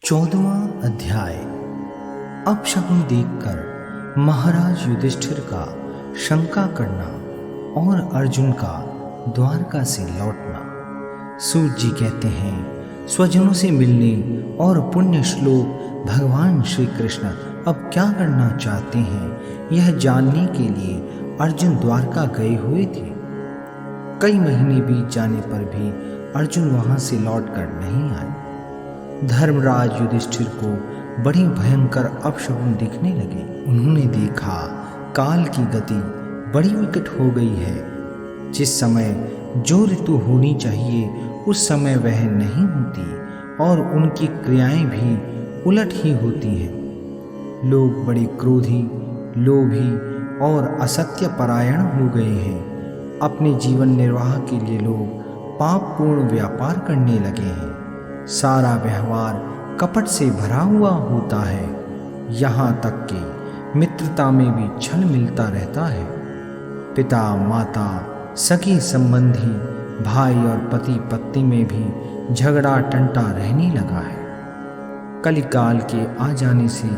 14वां अध्याय। अपशकुन देखकर महाराज युधिष्ठिर का शंका करना और अर्जुन का द्वारका से लौटना। सूत जी कहते हैं, स्वजनों से मिलने और पुण्य श्लोक भगवान श्री कृष्ण अब क्या करना चाहते हैं, यह जानने के लिए अर्जुन द्वारका गए हुए थे। कई महीने बीत जाने पर भी अर्जुन वहां से लौटकर नहीं आए। धर्मराज युधिष्ठिर को बड़ी भयंकर अपशकुन दिखने लगे। उन्होंने देखा काल की गति बड़ी विकट हो गई है। जिस समय जो ऋतु होनी चाहिए उस समय वह नहीं होती और उनकी क्रियाएं भी उलट ही होती हैं। लोग बड़े क्रोधी, लोभी और असत्य परायण हो गए हैं। अपने जीवन निर्वाह के लिए लोग पापपूर्ण व्यापार करने लगे हैं। सारा व्यवहार कपट से भरा हुआ होता है। यहाँ तक कि मित्रता में भी छल मिलता रहता है। पिता माता, सगे संबंधी, भाई और पति पत्नी में भी झगड़ा टंटा रहने लगा है। कलिकाल के आ जाने से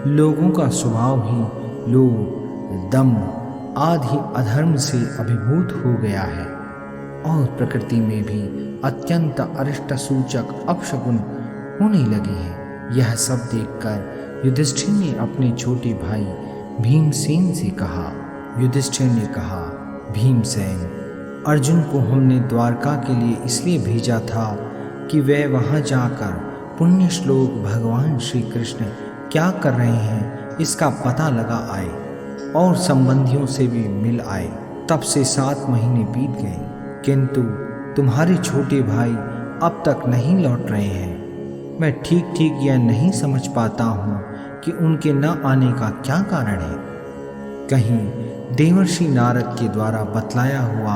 लोगों का स्वभाव ही लोभ, दंभ आदि अधर्म से अभिभूत हो गया है और प्रकृति में भी अत्यंत अरिष्ट सूचक अपशकुन होने लगे हैं। यह सब देखकर युधिष्ठिर ने अपने छोटे भाई भीमसेन से कहा। युधिष्ठिर ने कहा, भीमसेन, अर्जुन को हमने द्वारका के लिए इसलिए भेजा था कि वह वहां जाकर पुण्य श्लोक भगवान श्री कृष्ण क्या कर रहे हैं इसका पता लगा आए और संबंधियों से भी मिल आए। तब से 7 महीने बीत गए, किंतु तुम्हारे छोटे भाई अब तक नहीं लौट रहे हैं। मैं ठीक ठीक यह नहीं समझ पाता हूँ कि उनके न आने का क्या कारण है। कहीं देवर्षि नारद के द्वारा बतलाया हुआ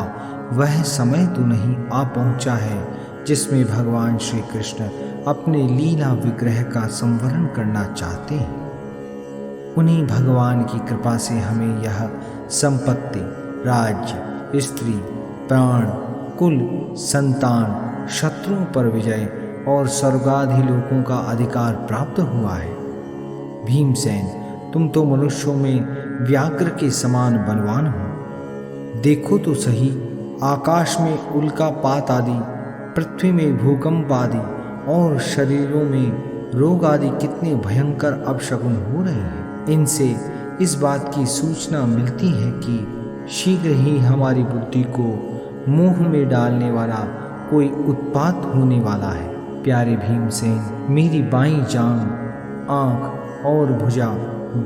वह समय तो नहीं आ पहुँचा है जिसमें भगवान श्री कृष्ण अपने लीला विग्रह का संवरण करना चाहते हैं। उन्हीं भगवान की कृपा से हमें यह संपत्ति, राज्य, स्त्री, प्राण, कुल, संतान, शत्रुओं पर विजय और स्वर्गादि लोकों का अधिकार प्राप्त हुआ है। भीमसेन, तुम तो मनुष्यों में व्याघ्र के समान बलवान हो। देखो तो सही, आकाश में उल्कापात आदि, पृथ्वी में भूकंप आदि और शरीरों में रोग आदि कितने भयंकर अपशकुन हो रहे हैं। इनसे इस बात की सूचना मिलती है कि शीघ्र ही हमारी बुद्धि को मोह में डालने वाला कोई उत्पात होने वाला है। प्यारे भीमसेन, मेरी बाईं जांघ, आंख और भुजा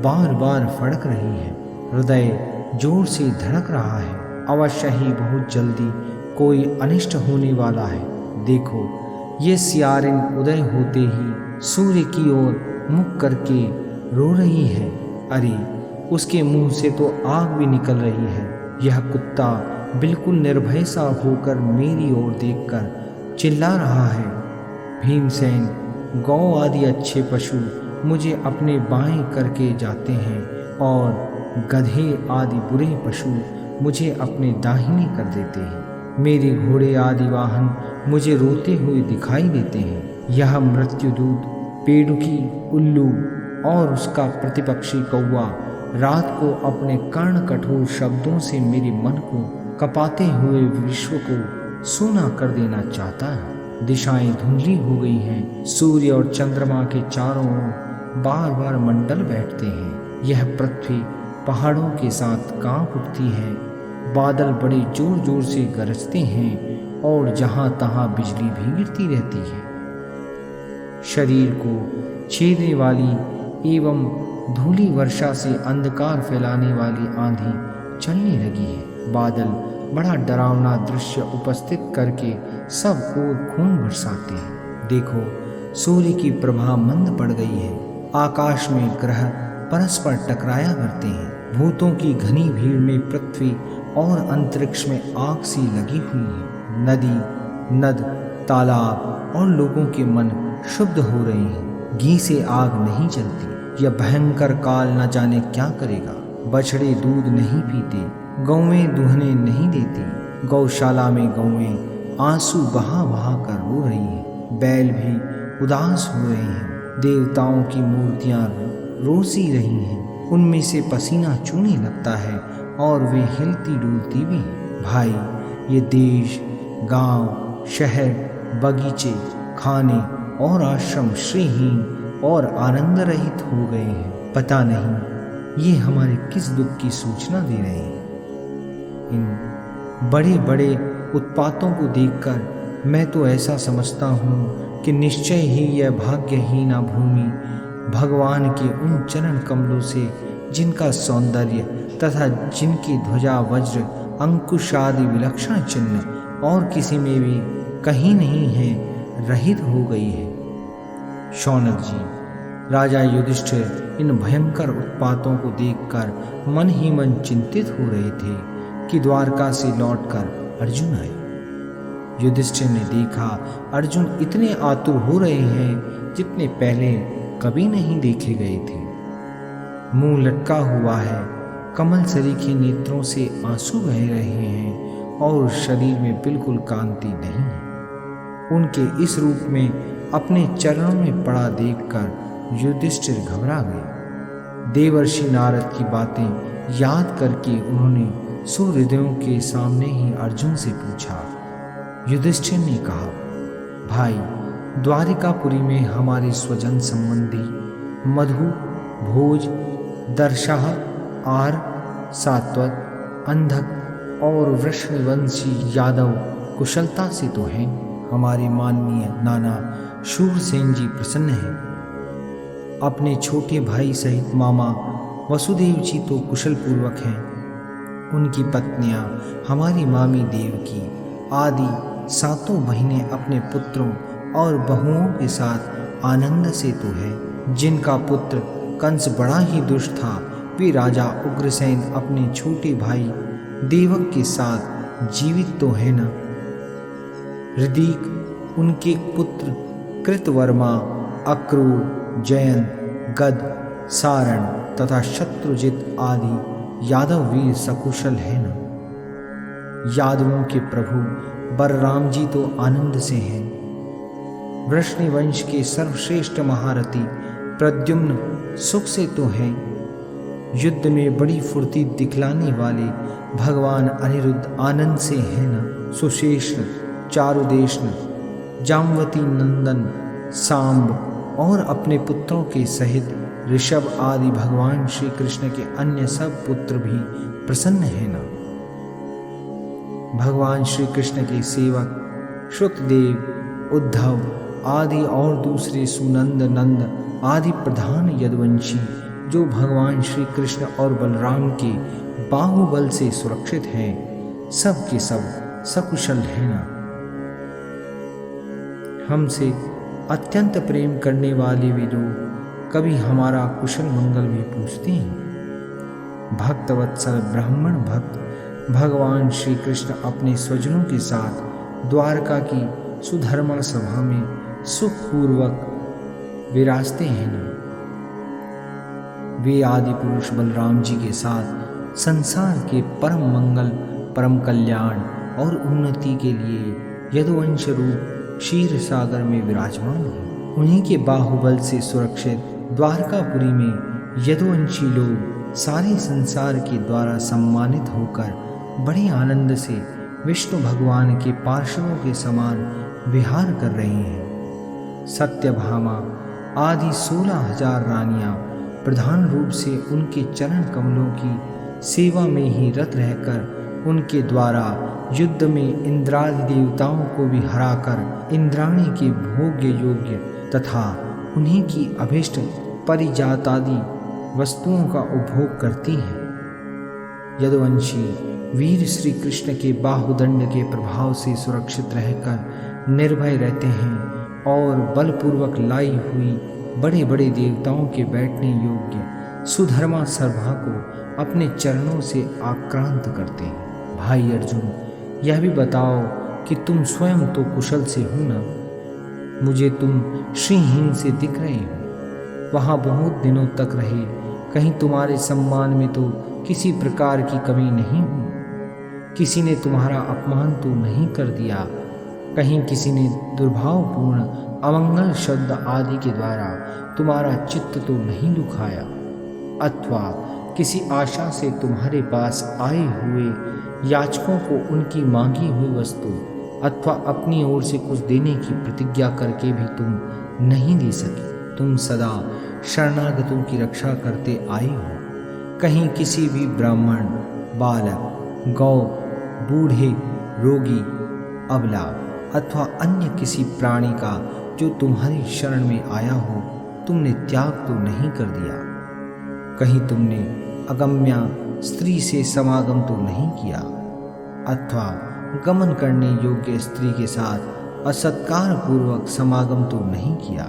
बार बार फड़क रही है। हृदय जोर से धड़क रहा है। अवश्य ही बहुत जल्दी कोई अनिष्ट होने वाला है। देखो, ये सियारिन उदय होते ही सूर्य की ओर मुख करके रो रही है। अरे, उसके मुंह से तो आग भी निकल रही है। यह कुत्ता बिल्कुल निर्भय सा होकर मेरी ओर देखकर चिल्ला रहा है। भीमसेन, गौ आदि अच्छे पशु मुझे अपने बाएं करके जाते हैं और गधे आदि बुरे पशु मुझे अपने दाहिने कर देते हैं। मेरे घोड़े आदि वाहन मुझे रोते हुए दिखाई देते हैं। यह मृत्युदूत, पेड़ुकी, उल्लू और उसका प्रतिपक्षी कौवा रात को अपने कर्ण कठोर शब्दों से मेरे मन को कपाते हुए विश्व को सूना कर देना चाहता है। दिशाएं धुंधली हो गई हैं। सूर्य और चंद्रमा के चारों ओर बार बार मंडल बैठते हैं। यह पृथ्वी पहाड़ों के साथ कांप उठती है। बादल बड़े जोर जोर से गरजते हैं और जहां तहां बिजली भी गिरती रहती है। शरीर को छेदने वाली एवं धूली वर्षा से अंधकार फैलाने वाली आंधी चलने लगी है। बादल बड़ा डरावना दृश्य उपस्थित करके सब ओर खून बरसाते हैं। देखो, सूर्य की प्रभा मंद पड़ गई है। आकाश में ग्रह परस्पर टकराया करते हैं। भूतों की घनी भीड़ में पृथ्वी और अंतरिक्ष में आग सी लगी हुई है। नदी, नद, तालाब और लोगों के मन शुद्ध हो रहे हैं। घी से आग नहीं जलती। यह भयंकर काल न जाने क्या करेगा। बछड़े दूध नहीं पीते, गौवें दूहने नहीं देती। गौशाला में गौवें आंसू बहा बहा कर रो रही हैं। बैल भी उदास हो रहे हैं। देवताओं की मूर्तियां रोसी रही हैं, उनमें से पसीना चूने लगता है और वे हिलती डुलती भी हैं। भाई, ये देश, गांव, शहर, बगीचे, खाने और आश्रम श्रीहीन और आनंद रहित हो गए हैं। पता नहीं ये हमारे किस दुख की सूचना दे रहे हैं। इन बड़े बड़े उत्पातों को देखकर मैं तो ऐसा समझता हूँ कि निश्चय ही यह भाग्यहीना भूमि भगवान के उन चरण कमलों से, जिनका सौंदर्य तथा जिनकी ध्वजा वज्र अंकुश आदि विलक्षण चिन्ह और किसी में भी कहीं नहीं है, रहित हो गई है। शौनक जी, राजा युधिष्ठिर इन भयंकर उत्पातों को देखकर मन ही मन चिंतित हो रहे थे कि द्वारका से लौटकर अर्जुन आए। युधिष्ठिर ने देखा अर्जुन इतने आतुर हो रहे हैं जितने पहले कभी नहीं देखे गए थे। मुंह लटका हुआ है, कमल सरीखे नेत्रों से आंसू बह रहे हैं और शरीर में बिल्कुल कांति नहीं है। उनके इस रूप में अपने चरणों में पड़ा देखकर युधिष्ठिर घबरा गए। देवर्षि नारद की बातें याद करके उन्होंने सुहृदयों के सामने ही अर्जुन से पूछा। युधिष्ठिर ने कहा, भाई, द्वारिकापुरी में हमारे स्वजन संबंधी मधु, भोज, दर्शाह, आर, सात्वत, अंधक और वृषणवंशी यादव कुशलता से तो हैं। हमारे माननीय नाना शूरसेन जी प्रसन्न हैं। अपने छोटे भाई सहित मामा वसुदेव जी तो कुशल पूर्वक हैं। उनकी पत्नियां हमारी मामी देवकी आदि सातों बहनें अपने पुत्रों और बहुओं के साथ आनंद से तो है। जिनका पुत्र कंस बड़ा ही दुष्ट था, वे राजा उग्रसेन अपने छोटे भाई देवक के साथ जीवित तो है न। ऋदिक, उनके पुत्र कृतवर्मा, अक्रूर, जयंत, गद, सारण तथा शत्रुजित आदि यादव वीर सकुशल है न। यादवों के प्रभु बलराम जी तो आनंद से हैं। वृषणवंश के सर्वश्रेष्ठ महारथी प्रद्युम्न सुख से तो हैं। युद्ध में बड़ी फुर्ती दिखलाने वाले भगवान अनिरुद्ध आनंद से है न। सुशेषण, चारुदेशन, जामवती नंदन, सांब और अपने पुत्रों के सहित ऋषभ आदि भगवान श्री कृष्ण के अन्य सब पुत्र भी प्रसन्न है न। भगवान श्री कृष्ण के सेवक श्रुतदेव, उद्धव आदि और दूसरे सुनंद, नंद आदि प्रधान यदुवंशी जो भगवान श्री कृष्ण और बलराम के बाहुबल से सुरक्षित हैं, सब के सब सकुशल है न। हमसे अत्यंत प्रेम करने वाले वे लोग कभी हमारा कुशल मंगल भी पूछते हैं। भक्तवत्सल ब्राह्मण भक्त भगवान श्री कृष्ण अपने स्वजनों के साथ द्वारका की सुधर्मा सभा में सुखपूर्वक विराजते हैं न। वे आदि पुरुष बलराम जी के साथ संसार के परम मंगल, परम कल्याण और उन्नति के लिए यदुवंश रूप क्षीर सागर में विराजमान हैं। उन्हीं के बाहुबल से सुरक्षित द्वारकापुरी में यदुवंशी लोग सारे संसार के द्वारा सम्मानित होकर बड़े आनंद से विष्णु भगवान के पार्षदों के समान विहार कर रहे हैं। सत्यभामा आदि 16,000 रानियां प्रधान रूप से उनके चरण कमलों की सेवा में ही रत रहकर उनके द्वारा युद्ध में इंद्रादि देवताओं को भी हराकर इंद्राणी के भोग्य योग्य तथा उन्हीं की अभिष्ट परिजातादि वस्तुओं का उपभोग करती हैं। यदुवंशी वीर श्री कृष्ण के बाहुदंड के प्रभाव से सुरक्षित रहकर निर्भय रहते हैं और बलपूर्वक लाई हुई बड़े बड़े देवताओं के बैठने योग्य सुधर्मा सभा को अपने चरणों से आक्रांत करते हैं। भाई अर्जुन, यह भी बताओ कि तुम स्वयं तो कुशल से हो न। मुझे तुम श्रीहीन से दिख रहे हो। वहाँ बहुत दिनों तक रहे, कहीं तुम्हारे सम्मान में तो किसी प्रकार की कमी नहीं हुई। किसी ने तुम्हारा अपमान तो नहीं कर दिया। कहीं किसी ने दुर्भावपूर्ण अमंगल शब्द आदि के द्वारा तुम्हारा चित्त तो नहीं दुखाया, अथवा किसी आशा से तुम्हारे पास आए हुए याचकों को उनकी मांगी हुई वस्तु अथवा अपनी ओर से कुछ देने की प्रतिज्ञा करके भी तुम नहीं दे सके। तुम सदा शरणागतों की रक्षा करते आए हो। कहीं किसी भी ब्राह्मण, बालक, गौ, बूढ़े, रोगी, अबला अथवा अन्य किसी प्राणी का जो तुम्हारी शरण में आया हो तुमने त्याग तो नहीं कर दिया। कहीं तुमने अगम्या स्त्री से समागम तो नहीं किया, अथवा गमन करने योग्य स्त्री के साथ असत्कार पूर्वक समागम तो नहीं किया।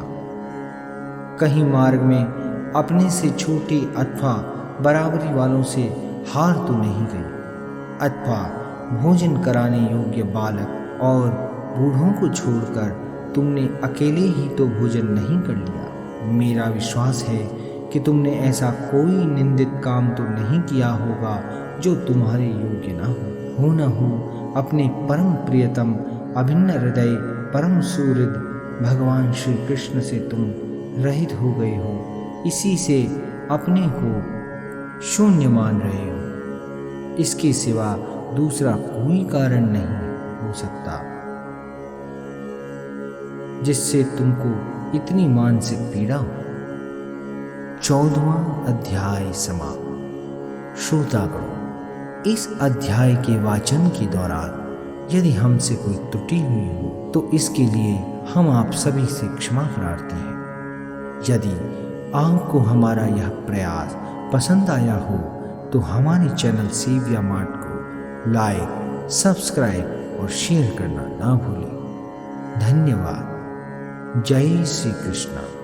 कहीं मार्ग में अपने से छोटे अथवा बराबरी वालों से हार तो नहीं गई, अथवा भोजन कराने योग्य बालक और बूढ़ों को छोड़कर तुमने अकेले ही तो भोजन नहीं कर लिया। मेरा विश्वास है कि तुमने ऐसा कोई निंदित काम तो नहीं किया होगा जो तुम्हारे योग्य ना हो न हो अपने परम प्रियतम अभिन्न हृदय परम सुहृद भगवान श्री कृष्ण से तुम रहित हो गए हो। इसी से अपने को शून्य मान रहे हो। इसके सिवा दूसरा कोई कारण नहीं हो सकता जिससे तुमको इतनी मानसिक पीड़ा हो। 14वां अध्याय समाप्त। श्रोतागणों, इस अध्याय के वाचन के दौरान यदि हमसे कोई त्रुटि हुई हो तो इसके लिए हम आप सभी से क्षमा प्रार्थी हैं। यदि आपको हमारा यह प्रयास पसंद आया हो तो हमारे चैनल सेविया मार्ट को लाइक, सब्सक्राइब और शेयर करना ना भूलें। धन्यवाद। जय श्री कृष्ण।